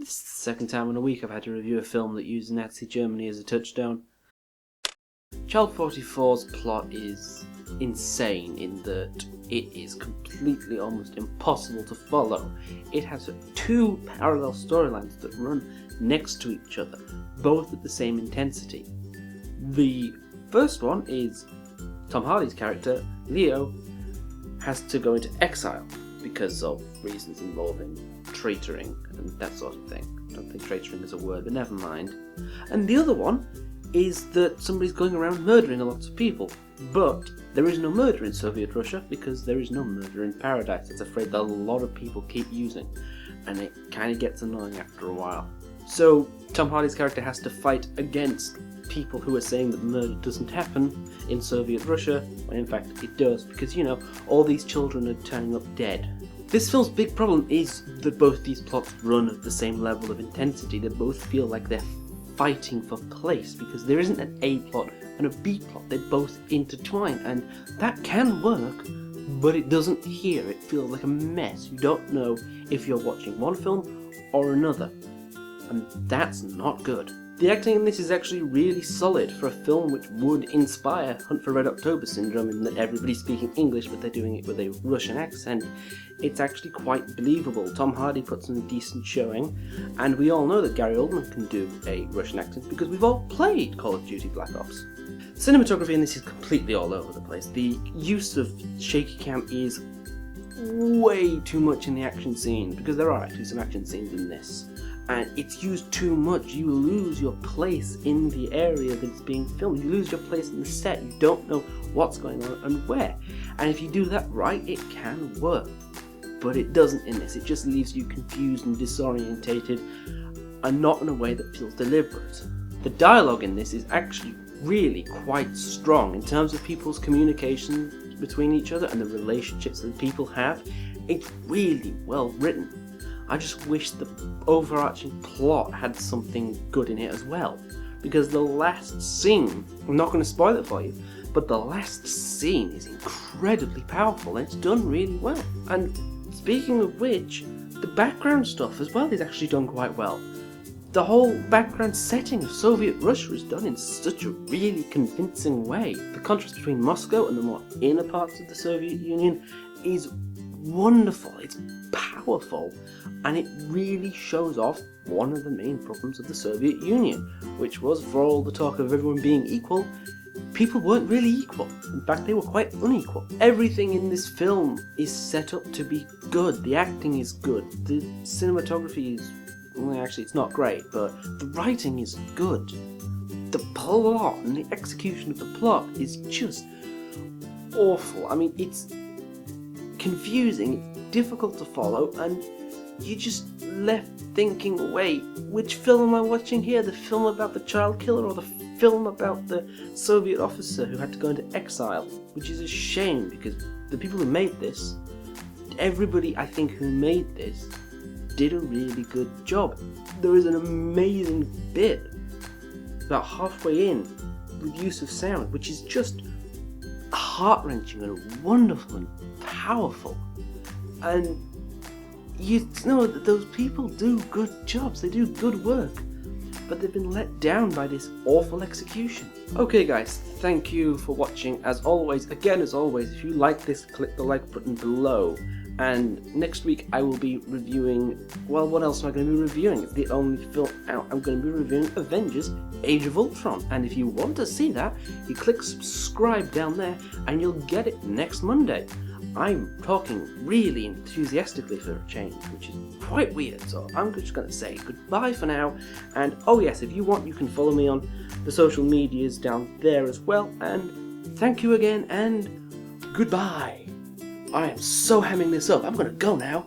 This is the second time in a week I've had to review a film that used Nazi Germany as a touchstone. Child 44's plot is insane in that it is completely almost impossible to follow. It has two parallel storylines that run next to each other, both at the same intensity. The first one is Tom Hardy's character, Leo, has to go into exile because of reasons involving traitoring and that sort of thing. I don't think traitoring is a word, but never mind. And the other one is that somebody's going around murdering lots of people, but there is no murder in Soviet Russia because there is no murder in paradise. It's a phrase that a lot of people keep using, and it kind of gets annoying after a while. So Tom Hardy's character has to fight against people who are saying that murder doesn't happen in Soviet Russia, when in fact it does, because, you know, all these children are turning up dead. This film's big problem is that both these plots run at the same level of intensity. They both feel like they're fighting for place, because there isn't an A plot and a B plot. They both intertwine, and that can work, but it doesn't here. It feels like a mess. You don't know if you're watching one film or another, and that's not good. The acting in this is actually really solid for a film which would inspire Hunt for Red October syndrome in that everybody's speaking English but they're doing it with a Russian accent. It's actually quite believable. Tom Hardy puts in a decent showing, and we all know that Gary Oldman can do a Russian accent because we've all played Call of Duty Black Ops. Cinematography in this is completely all over the place. The use of shaky cam is way too much in the action scene, because there are actually some action scenes in this. And it's used too much. You lose your place in the area that's being filmed. You lose your place in the set. You don't know what's going on and where. And if you do that right, it can work. But it doesn't in this. It just leaves you confused and disorientated, and not in a way that feels deliberate. The dialogue in this is actually really quite strong in terms of people's communication between each other and the relationships that people have. It's really well written. I just wish the overarching plot had something good in it as well, because the last scene, I'm not going to spoil it for you, but the last scene is incredibly powerful and it's done really well. And speaking of which, the background stuff as well is actually done quite well. The whole background setting of Soviet Russia is done in such a really convincing way. The contrast between Moscow and the more inner parts of the Soviet Union is wonderful, it's powerful, and it really shows off one of the main problems of the Soviet Union, which was, for all the talk of everyone being equal, people weren't really equal. In fact, they were quite unequal. Everything in this film is set up to be good. The acting is good, the cinematography is, well, actually it's not great, but the writing is good. The plot and the execution of the plot is just awful. I mean, it's confusing, it's difficult to follow, and you just left thinking, wait, which film am I watching here? The film about the child killer or the film about the Soviet officer who had to go into exile? Which is a shame, because the people who made this, everybody I think who made this, did a really good job. There is an amazing bit about halfway in with use of sound, which is just heart-wrenching and wonderful and powerful. And you know that those people do good jobs, they do good work, but they've been let down by this awful execution. Okay guys, thank you for watching. As always, if you like this, click the like button below. And next week I will be reviewing, well, what else am I going to be reviewing? It's the only film out. I'm going to be reviewing Avengers Age of Ultron. And if you want to see that, you click subscribe down there and you'll get it next Monday. I'm talking really enthusiastically for a change, which is quite weird, so I'm just going to say goodbye for now. And oh yes, if you want, you can follow me on the social medias down there as well. And thank you again, and goodbye. I am so hemming this up, I'm going to go now.